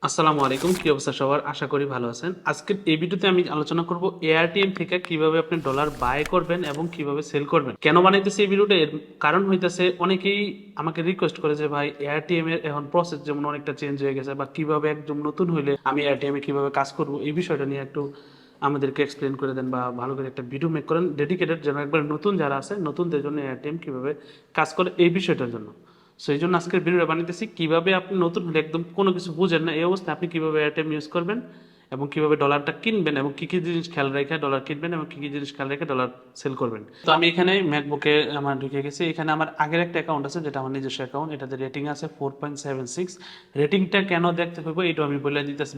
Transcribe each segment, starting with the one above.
আসসালামু আলাইকুম, কি অবস্থা সবার? আশা করি ভালো আছেন। আজকের এই ভিডিওতে আমি আলোচনা করব এআরটিএম থেকে কিভাবে আপনি ডলার বাই করবেন এবং কিভাবে সেল করবেন। কেন বানাইতেছি এই ভিডিওটা? এর কারণ হইতেছে অনেকেই আমাকে রিকোয়েস্ট করে যে ভাই এআরটিএম এর এখন প্রসেস যেমন অনেকটা চেঞ্জ হয়ে গেছে, বা কিভাবে একদম নতুন হইলে আমি এআরটিএম এ কিভাবে কাজ করব, এই বিষয়টা নিয়ে একটু আমাদেরকে এক্সপ্লেন করে দেন, বা ভালো করে একটা ভিডিও মেক করেন ডেডিকেটেড, যেন একবার নতুন যারা আছে নতুনদের জন্য এআরটিএম কিভাবে কাজ করে এই বিষয়টার জন্য। সো এই জন্য আজকের ভিডিওটা বানাইতেছি কিভাবে আপনি নতুন হলে একদম কোনো কিছু বুঝেন না এই অবস্থায় আপনি কিভাবে এয়ারটেম ইউজ করবেন এবং কিভাবে ডলারটা কিনবেন এবং কি কি জিনিস খেয়াল রেখে ডলার কিনবেন এবং কি কি জিনিস খেয়াল রেখে ডলার সেল করবেন। তো আমি এখানে ম্যাকবুকে আমার ঢুকে গেছি। এখানে আমার আগের একটা অ্যাকাউন্ট আছে যেটা আমার নিজস্ব অ্যাকাউন্ট, এটাতে রেটিং আছে 4.76। রেটিংটা কেন দেখতে পাবো এটা আমি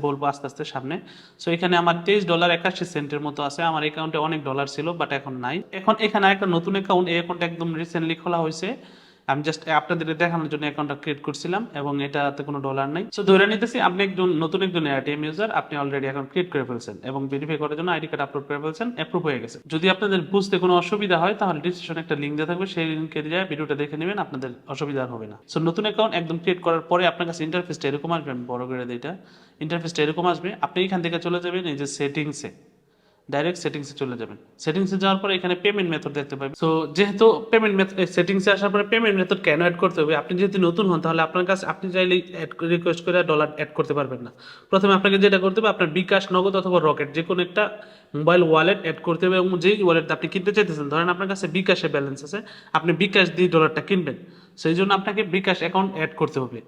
বলবো আস্তে আস্তে সামনে। সো এখানে আমার $23.81 মতো আছে। আমার অ্যাকাউন্টে অনেক ডলার ছিল, বাট এখন নাই। এখন এখানে একটা নতুন অ্যাকাউন্ট, এই অ্যাকাউন্ট একদম রিসেন্টলি খোলা হয়েছে। আমি জাস্ট আপনাদের দেখানোর জন্য অ্যাকাউন্টটা ক্রিয়েট করছিলাম এবং এটাতে কোনো ডলার নাই। সো ধরে নিতেছি আপনি নতুন একজন এআরটিএম ইউজার, আপনি অলরেডি অ্যাকাউন্ট ক্রিয়েট করে ফেলছেন এবং ভেরিফাই করার জন্য আইডি কার্ড আপলোড করে ফেলছেন, অ্যাপ্রুভ হয়ে গেছে। যদি আপনাদের বুঝতে কোনো অসুবিধা হয় তাহলে ডিসক্রিপশনে একটা লিঙ্ক দেওয়া থাকবে, সেই লিঙ্কে দিয়ে ভিডিওটা দেখে নেবেন, আপনাদের অসুবিধা হবে না। সো নতুন অ্যাকাউন্ট একদম ক্রিয়েট করার পরে আপনার কাছে ইন্টারফেসটা এরকম আসবে, আমি বড় করে দিই এটা। ইন্টারফেসটা এরকম আসবে, আপনি এখান থেকে চলে যাবেন এই যে সেটিংসে, ডাইরেক্ট সেটিংসে চলে যাবেন। সেটিংসে যাওয়ার পরে এখানে পেমেন্ট মেথড দেখতে পাবেন। সো যেহেতু পেমেন্ট মেথড সেটিংসে আসার পরে পেমেন্ট মেথড কেন অ্যাড করতে হবে, আপনি যেহেতু নতুন হন তাহলে আপনার কাছে আপনি চাইলে রিকোয়েস্ট করে ডলার অ্যাড করতে পারবেন না। প্রথমে আপনাকে যেটা করতে হবে, আপনার বিকাশ, নগদ অথবা রকেট যে কোনো একটা মোবাইল ওয়ালেট অ্যাড করতে হবে এবং যেই ওয়ালেট আপনি কিনতে চাইতেছেন, ধরেন আপনার কাছে বিকাশে ব্যালেন্স আছে, আপনি বিকাশ দিয়ে ডলারটা কিনবেন। সেই জন্য আপনাকে বিকাশ অ্যাকাউন্ট অ্যাড করতে হবে।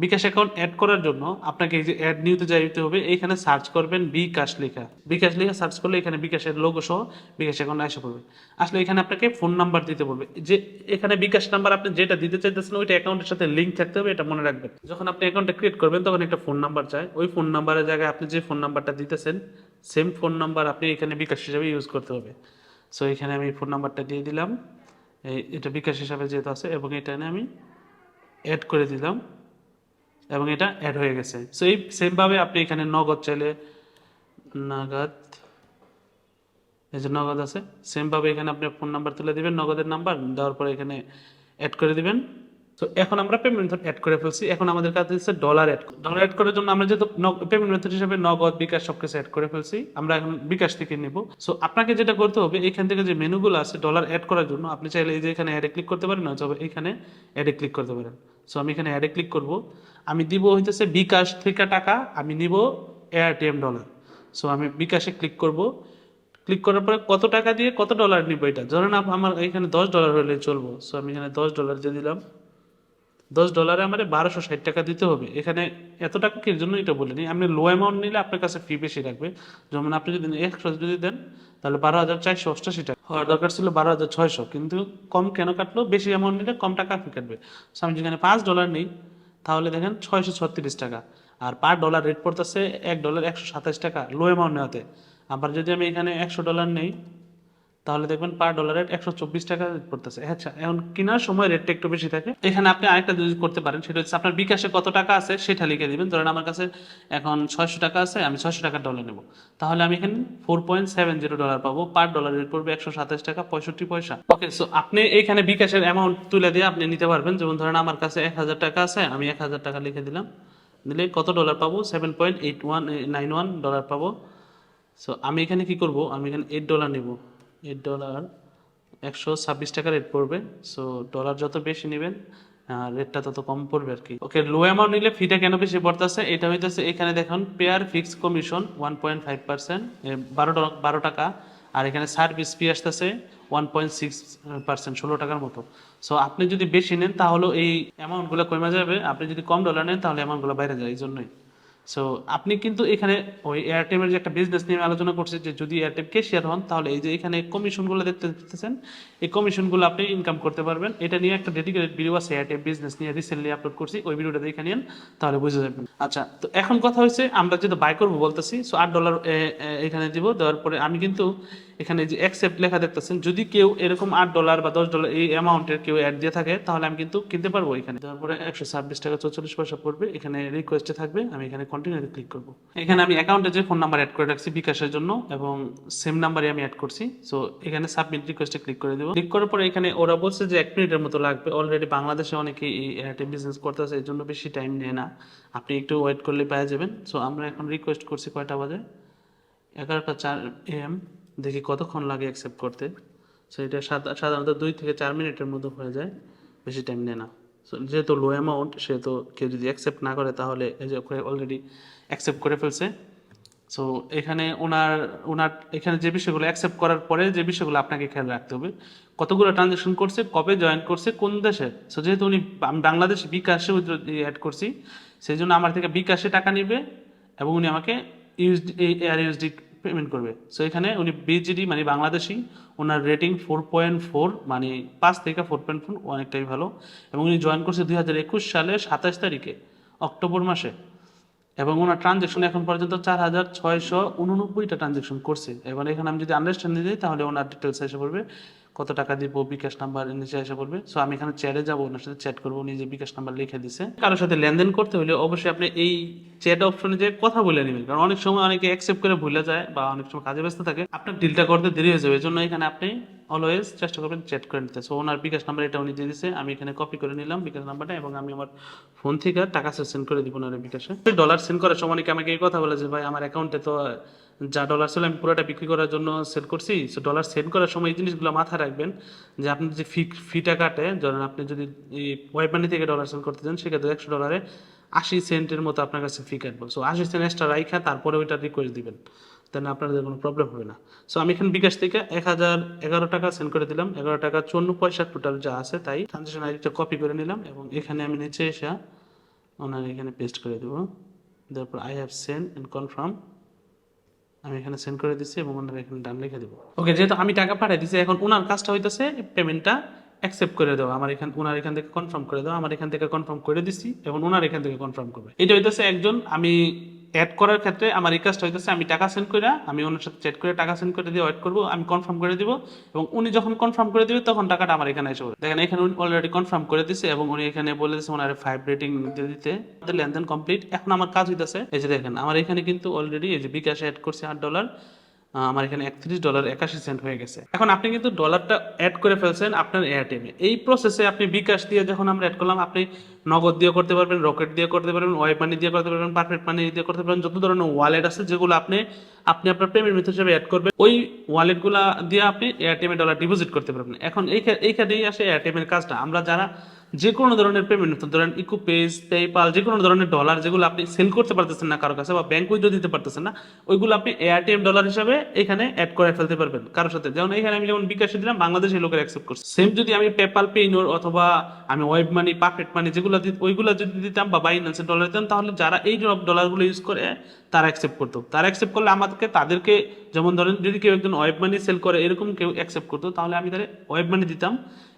বিকাশ অ্যাকাউন্ট অ্যাড করার জন্য আপনাকে এই যে অ্যাড নিউতে যাইতে হবে, এইখানে সার্চ করবেন বিকাশ লেখা। বিকাশ লেখা সার্চ করলে এখানে বিকাশের লোগো সহ বিকাশ অ্যাকাউন্ট এসে পড়বে। আসলে এখানে আপনাকে ফোন নাম্বার দিতে বলবে, যে এখানে বিকাশ নাম্বার আপনি যেটা দিতে চাইতেছেন ওইটা অ্যাকাউন্টের সাথে লিঙ্ক থাকতে হবে, এটা মনে রাখবেন। যখন আপনি অ্যাকাউন্টটা ক্রিয়েট করবেন তখন একটা ফোন নাম্বার চায়, ওই ফোন নাম্বারের জায়গায় আপনি যে ফোন নাম্বারটা দিতেছেন সেম ফোন নাম্বার আপনি এখানে বিকাশ হিসাবে ইউজ করতে হবে। সো এখানে আমি ফোন নাম্বারটা দিয়ে দিলাম, এটা বিকাশ হিসাবে যেহেতু আছে, এবং এটা আমি অ্যাড করে দিলাম এবং এটা অ্যাড হয়ে গেছে। সো এই সেমভাবে আপনি এখানে নগদ চাইলে নগদ, এই যে নগদ আছে, সেমভাবে এখানে আপনি ফোন নাম্বার তুলে দিবেন, নগদের নাম্বার দেওয়ার পরে এখানে অ্যাড করে দিবেন। তো এখন আমরা পেমেন্ট মেথড অ্যাড করে ফেলছি, এখন আমাদের কাছে হচ্ছে ডলার অ্যাড। ডলার অ্যাড করার জন্য আমরা যেহেতু পেমেন্ট মেথড হিসেবে নগদ, বিকাশ সব কিছু অ্যাড করে ফেলছি, আমরা এখন বিকাশ থেকে নিব। সো আপনাকে যেটা করতে হবে, এখান থেকে যে মেনুগুলো আছে ডলার অ্যাড করার জন্য, আপনি চাইলে এই যে এখানে অ্যাডে ক্লিক করতে পারেন, অথবা এখানে অ্যাডে ক্লিক করতে পারেন। সো আমি এখানে অ্যাডে ক্লিক করব। আমি দিব হইতেছে বিকাশ থেকে টাকা, আমি নিব এয়ারটিএম ডলার। সো আমি বিকাশে ক্লিক করব। ক্লিক করার পরে কত টাকা দিয়ে কত ডলার নিব, এটা ধরেন আমার এখানে $10 হলে চলবো। সো আমি এখানে $10 দিয়ে দিলাম। $10 আমার 1260 টাকা দিতে হবে। এখানে এত টাকা কি জন্য এটা বলিনি, আপনি লো অ্যামাউন্ট নিলে আপনার কাছে ফি বেশি রাখবে। যেমন আপনি যদি 100 যদি দেন তাহলে 12,488 টাকা হওয়ার দরকার ছিল 12,600, কিন্তু কম কেন কাটলো? বেশি অ্যামাউন্ট নিলে কম টাকা ফি কাটবে। সো আমি যেখানে $5 নিই তাহলে দেখেন 636 টাকা, আর পার ডলার রেট পড়তেছে $1 127 টাকা লো অ্যামাউন্ট নেওয়াতে। আবার যদি আমি এখানে $100 নেই তাহলে দেখবেন পার ডলারের 124 টাকা পড়তেছে। আচ্ছা, এখন কেনার সময় রেটটা একটু বেশি থাকে। এখানে আপনি আরেকটা যদি করতে পারেন, সেটা হচ্ছে আপনার বিকাশে কত টাকা আছে সেটা লিখে দিবেন। ধরেন আমার কাছে এখন 600 টাকা আছে, আমি 600 টাকার ডলার নেব, তাহলে আমি এখানে $4.70 পাবো। পার ডলার রেট পড়বে 127 টাকা 65 পয়সা। ওকে, সো আপনি এইখানে বিকাশের অ্যামাউন্ট তুলে দিয়ে আপনি নিতে পারবেন। যেমন ধরেন আমার কাছে 1000 টাকা আছে, আমি 1000 টাকা লিখে দিলাম, দিলে কত ডলার পাবো? $7.8191 পাবো। সো আমি এখানে কি করব, আমি এখানে $8 নেব। $8 126 টাকা রেট পড়বে। সো ডলার যত বেশি নেবেন রেটটা তত কম পড়বে আর কি। ওকে, লো অ্যামাউন্ট নিলে ফিটা কেন বেশি পড়তেছে, এটা হইতেছে এখানে দেখুন পেয়ার ফিক্স কমিশন 1.5%, 12 টাকা। আর এখানে সার্ভিস ফি আসতেছে 1.6%, 16 টাকার মতো। সো আপনি যদি বেশি নেন তাহলে এই অ্যামাউন্টগুলো কমে যাবে, আপনি যদি কম ডলার নেন তাহলে অ্যামাউন্টগুলো বাইরে যায়, এই জন্যই। সো আপনি কিন্তু এখানে ওই এয়ারটেমের যে একটা বিজনেস নিয়ে আলোচনা করছে, যে যদি এয়ারটেম ক্যাশিয়ার হন তাহলে এই যে এখানে কমিশনগুলো দেখতে পাচ্ছেন, এই কমিশনগুলো আপনি ইনকাম করতে পারবেন। এটা নিয়ে একটা ডেডিকেটেড ভিডিও আছে এয়ারটেম বিজনেস নিয়ে, রিসেন্টলি আপলোড করছি, ওই ভিডিওটা দেখে নিন তাহলে বুঝে যাবেন। আচ্ছা, তো এখন কথা হচ্ছে আমরা যেহেতু বাই করবো বলতেছি, সো $8 এখানে দিব। দেওয়ার পরে আমি কিন্তু এখানে যে অ্যাকসেপ্ট লেখা দেখতেছেন, যদি কেউ এরকম $8 বা $10 এই অ্যামাউন্টের কেউ অ্যাড দিয়ে থাকে তাহলে আমি কিন্তু কিনতে পারবো। এখানে তারপরে 126 টাকা 44 পয়সা পড়বে, এখানে রিকোয়েস্টে থাকবে, আমি এখানে কন্টিনিউতে ক্লিক করব। এখানে আমি অ্যাকাউন্টে যে ফোন নাম্বার অ্যাড করে রাখছি বিকাশের জন্য এবং সেম নাম্বারে আমি অ্যাড করছি। সো এখানে সাবমিট রিকোয়েস্টে ক্লিক করে দেবো। ক্লিক করার পরে এখানে ওরা বলছে যে 1 মিনিটের মতো লাগবে। অলরেডি বাংলাদেশে অনেকে এই এয়ারটেল বিজনেস করতেছে, এর জন্য বেশি টাইম নেয় না, আপনি একটু ওয়েট করলে পেয়ে যাবেন। সো আমরা এখন রিকোয়েস্ট করছি কয়টা বাজে, 11টা 4 AM। দেখি কতক্ষণ লাগে অ্যাকসেপ্ট করতে। সো এটা সাধারণত 2 থেকে 4 মিনিটের মধ্যে হয়ে যায়, বেশি টাইম নেয় না। সো যেহেতু লো অ্যামাউন্ট, সেহেতু কেউ যদি অ্যাকসেপ্ট না করে তাহলে এই যে অলরেডি অ্যাকসেপ্ট করে ফেলছে। সো এখানে ওনার ওনার এখানে যে বিষয়গুলো অ্যাকসেপ্ট করার পরে যে বিষয়গুলো আপনাকে খেয়াল রাখতে হবে, কতগুলো ট্রানজ্যাকশন করছে, কবে জয়েন করছে, কোন দেশে। সো যেহেতু আমি বাংলাদেশে বিকাশে অ্যাড করছি, সেই জন্য আমার থেকে বিকাশে টাকা নেবে এবং উনি আমাকে ইউএসডি পেমেন্ট করবে। সো এখানে উনি বিজিডি মানে বাংলাদেশি, ওনার রেটিং 4.4, মানে 5 থেকে 4.4, অনেকটাই ভালো। এবং উনি জয়েন করছে 2021 সালের 27 তারিখে, অক্টোবর মাসে। এবং ওনার ট্রানজ্যাকশন এখন পর্যন্ত 4689টা ট্রানজ্যাকশন করছে। এবার এখানে আমি যদি আন্ডারস্ট্যান্ড দিই তাহলে ওনার ডিটেলস এসে পড়বে, কত টাকা দিব, বিকাশ নাম্বার নিচে এসে পড়বে। সো আমি এখানে চ্যাটে যাবো, ওনার সাথে চ্যাট করবো, উনি যে বিকাশ নাম্বার লিখে দিছে। কারোর সাথে লেনদেন করতে হলে অবশ্যই আপনি এই চ্যাট অপশনে যে কথা বলে নেবেন, কারণ অনেক সময় অনেকে অ্যাকসেপ্ট করে ভুলে যায় বা অনেক সময় কাজে ব্যস্ত থাকে, আপনার ডিলটা করতে দেরি হয়ে যাবে। এই জন্য এখানে আপনি অলওয়েজ চেষ্টা করবেন চ্যাট করে নিতে। সো ওনার বিকাশ নাম্বার এটা উনি দিয়ে দিছে, আমি এখানে কপি করে নিলাম বিকাশ নাম্বারটা এবং আমি আমার ফোন থেকে টাকা সেন্ড করে দিব ওনার বিকাশে। ডলার সেন্ড করার সময় অনেকে আমাকে এই কথা বলে যে ভাই আমার অ্যাকাউন্টে তো যা ডলার ছিল আমি পুরোটা বিক্রি করার জন্য সেল করছি। সো ডলার সেন্ড করার সময় এই জিনিসগুলো মাথায় রাখবেন যে আপনি যে ফিটা কাটে, ধরেন আপনি যদি ওয়েব মানি থেকে ডলার সেন্ড করতে চান, সেক্ষেত্রে $100 80 সেন্টের মতো আপনার কাছে ফি কাটবো। সো 80 সেন্ট এক্সট্রা রাইখা তারপরে ওইটা রিকোয়েস্ট দিবেন, তাহলে আপনাদের কোনো প্রবলেম হবে না। সো আমি এখানে বিকাশ থেকে 1011 টাকা সেন্ড করে দিলাম, 11 টাকা 54 পয়সা টোটাল যা আছে তাই। ট্রানজেকশন আইডিটা কপি করে নিলাম এবং এখানে আমি নিচে এসে ওনার এখানে পেস্ট করে দেবো। তারপর I have send and confirm, আমি এখানে সেন্ড করে দিচ্ছি এবং ওনার এখানে ডান লিখে দেবো। ওকে, যেহেতু আমি টাকা পাঠিয়ে দিচ্ছি, এখন ওনার কাজটা হইতেছে পেমেন্টটা অ্যাকসেপ্ট করে দেওয়া। ওনার এখান থেকে কনফার্ম করে দেওয়া, আমার এখান থেকে কনফার্ম করে দিচ্ছি এবং ওনার এখান থেকে কনফার্ম করবে। এটা হইতেছে একজন আমি অ্যাড করার ক্ষেত্রে আমার এই কাজটা হইতেছে, আমি টাকা সেন্ড করে আমি ওনার সাথে চ্যাট করে টাকা সেন্ড করে দিয়ে ওয়েট করবো, আমি কনফার্ম করে দিব এবং উনি যখন কনফার্ম করে দিবে তখন টাকাটা আমার এখানে এসে পড়বে। দেখেন এখানে উনি অলরেডি কনফার্ম করে দিচ্ছে এবং উনি এখানে বলে দিচ্ছে ওনার 5 রেটিং দিতে। লেনদেন কমপ্লিট। এখন আমার কাজ হইতেছে, এই যে দেখেন আমার এখানে কিন্তু অলরেডি এই যে বিকাশে অ্যাড করছে $8, আমার এখানে $31.81 হয়ে গেছে। এখন আপনি কিন্তু ডলারটা অ্যাড করে ফেলছেন আপনার এয়ারটেমে। এই প্রসেসে আপনি বিকাশ দিয়ে যখন আমরা অ্যাড করলাম, আপনি নগদ দিয়ে করতে পারবেন, রকেট দিয়ে করতে পারবেন, ওয়েব মানি দিয়ে করতে পারবেন, পারফেক্ট মানি দিয়ে করতে পারবেন, যত ধরনের ওয়ালেট আছে যেগুলো আপনি আপনার পেমেন্ট মেথড হিসেবে অ্যাড করবেন, ওই ওয়ালেটগুলো দিয়ে আপনি এয়ারটেমে ডলার ডিপোজিট করতে পারবেন। এখন এইখানেই আসে এয়ারটেমের কাজটা। আমরা যারা যে কোনো ধরনের পেমেন্ট মেথড, ধরেন ইকোপেজ, পেপাল, যে কোনো ধরনের ডলার যেগুলো আপনি সেল করতে পারতেছেন না কারো কাছে বা ব্যাংক উইথড্র দিতে পারতেছেন না, ওইগুলো আপনি এয়ারটিএম ডলার হিসাবে এখানে অ্যাড করে ফেলতে পারবেন কারোর সাথে। যেমন এখানে আমি যেমন বিকাশে দিলাম, বাংলাদেশের লোকের অ্যাকসেপ্ট করছে। সেম যদি আমি পেপাল, পেইনোর অথবা আমি ওয়েব মানি, পারফেক্ট মানি যেগুলো ওইগুলো যদি দিতাম বা বাইন্যান্সের ডলার দিতাম, তাহলে যারা এই ডলারগুলো ইউজ করে তারা অ্যাকসেপ্ট করতো। তারা অ্যাকসেপ্ট করলে আমাদেরকে তাদেরকে, যেমন ধরেন যদি কেউ একজন ওয়েব মানি সেল করে এরকম কেউ অ্যাকসেপ্ট করতো, তাহলে আমি তাদের ওয়েব মানি দিতাম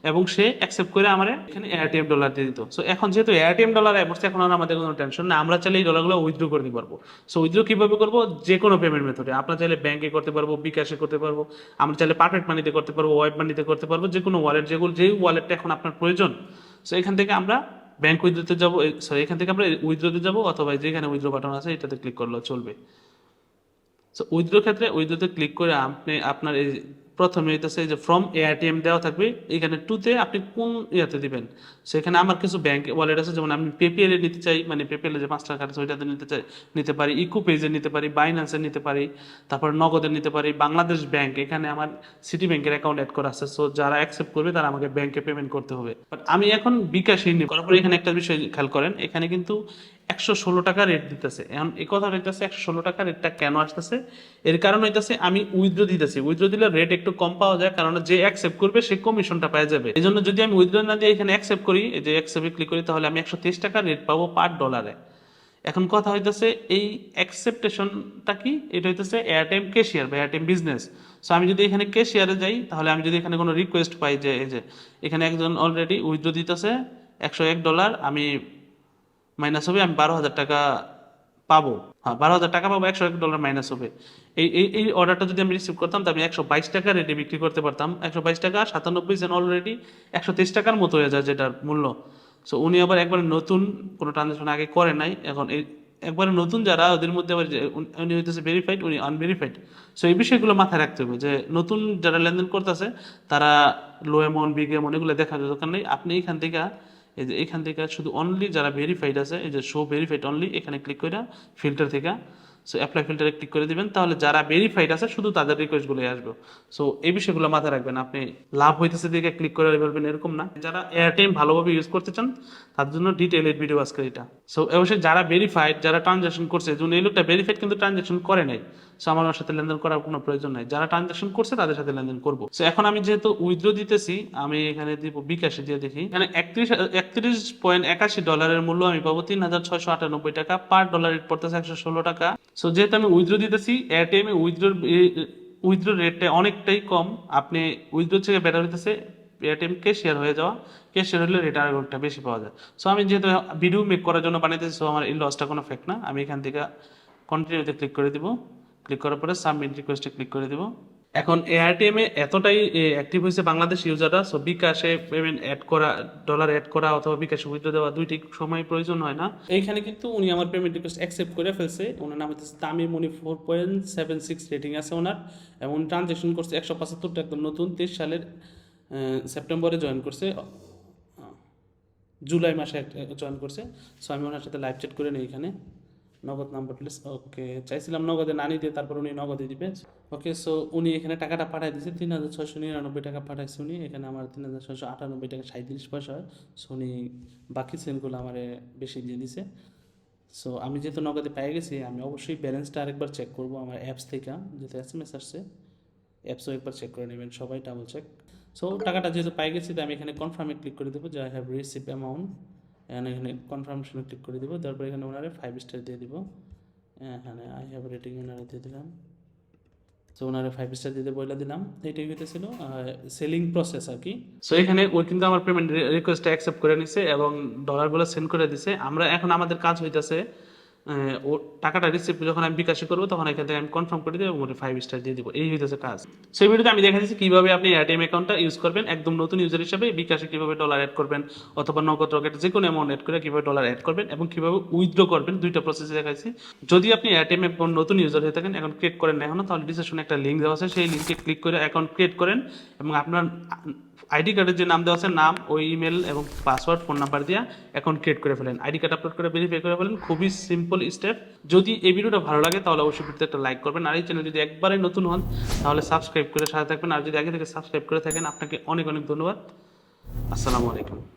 এবং সে অ্যাকসেপ্ট করে আমার এখানে এয়ারটিএম ডলার দিয়ে দিত। সো এখন যেহেতু এয়ারটিএম ডলার অ্যাপসে এখন আর আমাদের কোনো টেনশন না, আমরা চাইলে এই ডলারগুলো উইথড্র করতে পারবো। সো উইথড্র কিভাবে করবো, যে কোনো পেমেন্ট মেথডে। আপনার চাইলে ব্যাংকে করতে পারবো, বিকাশে করতে পারবো, আমরা চাইলে পারফেক্ট মানিতে করতে পারবো, ওয়েব মানিতে করতে পারবো, যে কোনো ওয়ালেট, যেই ওয়ালেটটা এখন আপনার প্রয়োজন। সো এখান থেকে আমরা ব্যাংক উইথড্রোতে যাবো, সরি এখান থেকে আমরা উইথড্রোতে যাবো, অথবা যেখানে উইথড্রো বাটন আছে এটাতে ক্লিক করলেও চলবে। সো উইথড্র ক্ষেত্রে উইথড্রোতে ক্লিক করে আপনি আপনার এই প্রথমে হইতেছে যে ফ্রম এয়ারটিএম দেওয়া থাকবে, এখানে টুতে আপনি কোন ইয়াতে দিবেন। সেখানে আমার কিছু ব্যাংক ওয়ালেট আছে, যেমন আমি পেপিএলে নিতে চাই, মানে পেপিএলে যে 5 টাকা আছে ওইটাতে নিতে পারি, ইকো পেজে নিতে পারি, বাইন্যান্সে নিতে পারি, তারপর নগদে নিতে পারি, বাংলাদেশ ব্যাংক, এখানে আমার সিটি ব্যাংকের অ্যাকাউন্ট অ্যাড করা আছে। সো যারা অ্যাকসেপ্ট করবে তারা আমাকে ব্যাংকে পেমেন্ট করতে হবে। বাট আমি এখন বিকাশে নিব। করার পরে এখানে একটা বিষয় খেয়াল করেন, এখানে কিন্তু 116 টাকা রেট দিতেছে। এখন এই কথা হইতেছে 116 টাকা রেটটা কেন আসতেছে, এর কারণ হইতেছে আমি উইথড্র দিতেছি। উইথড্র দিলে রেট একটু কম পাওয়া যায়, কারণ যে অ্যাকসেপ্ট করবে সে কমিশনটা পেয়ে যাবে। এই জন্য যদি আমি উইথড্র না দিয়ে এখানে অ্যাকসেপ্ট করি, এই যে অ্যাকসেপ্টে ক্লিক করি, তাহলে আমি 123 টাকা রেট পাবো পার ডলারে। এখন কথা হইতেছে এই অ্যাকসেপ্টেশনটা কি, এটা হইতেছে এয়ারটেম ক্যাশিয়ার বা এয়ারটেম বিজনেস। সো আমি যদি এখানে ক্যাশিয়ারে যাই, তাহলে আমি যদি এখানে কোনো রিকোয়েস্ট পাই যে এই যে এখানে একজন অলরেডি উইথড্র দিতেছে $101, আমি মাইনাস হবে, আমি 12,000 টাকা পাবো, হ্যাঁ 12,000 টাকা পাবো, $101 মাইনাস হবে। এই অর্ডারটা যদি আমি রিসিভ করতাম তাহলে আমি 122 টাকা রেটে বিক্রি করতে পারতাম। 122 টাকা 97 সেন্ট, অলরেডি 123 টাকার মতো হয়ে যায় যেটার মূল্য। সো উনি আবার একবারে নতুন, কোনো ট্রানজাকশন আগে করে নাই, এখন এই একবারে নতুন যারা ওদের মধ্যে আবার উনি হইতেছে ভেরিফাইড, উনি আনভেরিফাইড। সো এই বিষয়গুলো মাথায় রাখতে হবে যে নতুন যারা লেনদেন করতেছে তারা লো অ্যামাউন্ট, বিগ অ্যামাউন্ট এগুলো দেখার দরকার নেই। আপনি এইখান থেকে এই যে এখান থেকে শুধু অনলি যারা ভেরিফাইড আছে, এই যে শো ভেরিফাইড অনলি, এখানে ক্লিক করে ফিল্টার থেকে সো অ্যাপ্লাই ফিল্টারে ক্লিক করে দিবেন, তাহলে যারা ভেরিফাইড আছে শুধু তাদের রিকোয়েস্টগুলোই আসবে। সো এই বিষয়গুলো মাথায় রাখবেন। আপনি লাভ হইতেছে দিকে ক্লিক করে বলবেন এরকম না। যারা এয়ারটাইম ভালোভাবে ইউজ করতে চান তার জন্য ডিটেইলড ভিডিও আজকে এটা। সো অবশ্যই যারা ভেরিফাইড, যারা ট্রানজাকশন করছে, যেমন এই লোকটা ভেরিফাইড কিন্তু ট্রানজাকশন করে নাই, সো আমার ওর সাথে লেনদেন করার কোনো প্রয়োজন নাই। যারা ট্রানজাকশন করছে তাদের সাথে লেনদেন করবো। সো এখন আমি যেহেতু উইথড্র দিতেছি, আমি এখানে দিব বিকাশে দিয়ে দেখি। এখানে 31.81 ডলারের মূল্য আমি পাবো 3,698 টাকা, পার ডলার রেট পড়তেছে 116 টাকা। সো যেহেতু আমি উইথড্র দিতেছি, এয়ারটেমে উইথড্র রেটটা অনেকটাই কম। আপনি উইথড্র থেকে বেটার হইতেছে এয়ারটেম ক্যাশিয়ার হয়ে যাওয়া। ক্যাশিয়ার হলে রেট আর একটা বেশি পাওয়া যায়। সো আমি যেহেতু ভিডিও মেক করার জন্য বানাইতেছি, সো আমার এই লসটা কোনো ফেক না। আমি এখান থেকে কন্টিনিউতে ক্লিক করে দিব। ক্লিক করার পরে সাবমিট রিকোয়েস্টে ক্লিক করে দিব। এখন এআরটিএম এ এতটাই অ্যাক্টিভ হয়েছে বাংলাদেশ ইউজাররা, সো বিকাশে পেমেন্ট অ্যাড করা, ডলার অ্যাড করা অথবা বিকাশে উইথড্র দেওয়া দুইটি সময় প্রয়োজন হয় না। এইখানে কিন্তু উনি আমার পেমেন্ট রিকোয়েস্ট অ্যাকসেপ্ট করে ফেলছে। ওনার নাম হচ্ছে তামিম, উনি 4.76 রেটিং আছে ওনার, এবং ট্রানজ্যাকশন করছে 175 একদম নতুন, 23 সালের সেপ্টেম্বরে জয়েন করছে, জুলাই মাসে জয়েন করছে। সো আমি ওনার সাথে লাইভ চ্যাট করে নিই এখানে। নগদ নাম্বার প্লিজ, ওকে চাইছিলাম নগদে না নিতে, তারপর উনি নগদে দিবে। ওকে, সো উনি এখানে টাকাটা পাঠাই দিয়েছে, 3,699 টাকা পাঠাইছে উনি। এখানে আমার 3,698 টাকা 37 পয়সা হয়। সো উনি বাকি সেন্টগুলো আমার বেশি দিয়ে দিছে। সো আমি যেহেতু নগদে পেয়ে গেছি, আমি অবশ্যই ব্যালেন্সটা আরেকবার চেক করবো আমার অ্যাপস থেকে, যেহেতু SMS আসছে, অ্যাপসও একবার চেক করে নেবেন সবাই, ডাবল চেক। সো টাকাটা যেহেতু পাই গেছি, আমি এখানে কনফার্মে ক্লিক করে দেবো যে আই হ্যাভ রিসিভ অ্যামাউন্ট। এখানে কনফার্মেশনে ক্লিক করে দেবো, তারপর এখানে ওনারে 5 স্টার দিয়ে দিব। এখানে আই হ্যাভ রেটিং ওনারে দিয়ে দিলাম। সো ওনারে 5 স্টার দিতে বলে দিলাম। এটাই হইতেছিল সেলিং প্রসেস আর কি। সো এখানে ওই কিন্তু আমার পেমেন্ট রিকোয়েস্টটা অ্যাকসেপ্ট করে নিছে এবং ডলারগুলো সেন্ড করে দিছে। আমরা এখন আমাদের কাজ হইতেছে ও টাকাটা রিসিভ যখন আমি বিকাশে করবো, তখন এখান থেকে আমি কনফার্ম করে দেবো এবং 5 স্টার দিয়ে দিব। এই হইতেছে কাজ। সেই ভিডিওতে আমি দেখা দিচ্ছি কিভাবে আপনি এয়ারটেম অ্যাকাউন্টটা ইউজ করবেন একদম নতুন ইউজার হিসেবে, বিকাশে কিভাবে ডলার অ্যাড করবেন অথবা নগদ রকেটে যে কোনো অ্যামাউন্ট অ্যাড করে কিভাবে ডলার অ্যাড করবেন এবং কিভাবে উইথড্র করবেন, দুইটা প্রসেস দেখাইছি। যদি আপনি এয়ারটেম অ্যাকাউন্ট নতুন ইউজার হয়ে থাকেন, এখন ক্রিয়েট করেন না এখনো, তাহলে ডিসক্রিপশনে একটা লিঙ্ক দেওয়া আছে, সেই লিঙ্কে ক্লিক করে অ্যাকাউন্ট ক্রিয়েট করেন এবং আপনার আইডি কার্ডের যে নাম দেওয়া আছে, নাম, ওই ইমেল এবং পাসওয়ার্ড, ফোন নাম্বার দিয়ে অ্যাকাউন্ট ক্রিয়েট করে ফেলেন। আইডি কার্ড আপলোড করে ভেরিফাই করে ফেলেন। খুবই সিম্পল স্টেপ। যদি এই ভিডিওটা ভালো লাগে তাহলে অবশ্যই ভিডিওতে একটা লাইক করবেন, আর এই চ্যানেল যদি একবারে নতুন হন তাহলে সাবস্ক্রাইব করে সাথে থাকবেন, আর যদি আগে থেকে সাবস্ক্রাইব করে থাকেন আপনাকে অনেক অনেক ধন্যবাদ। আসসালামু আলাইকুম।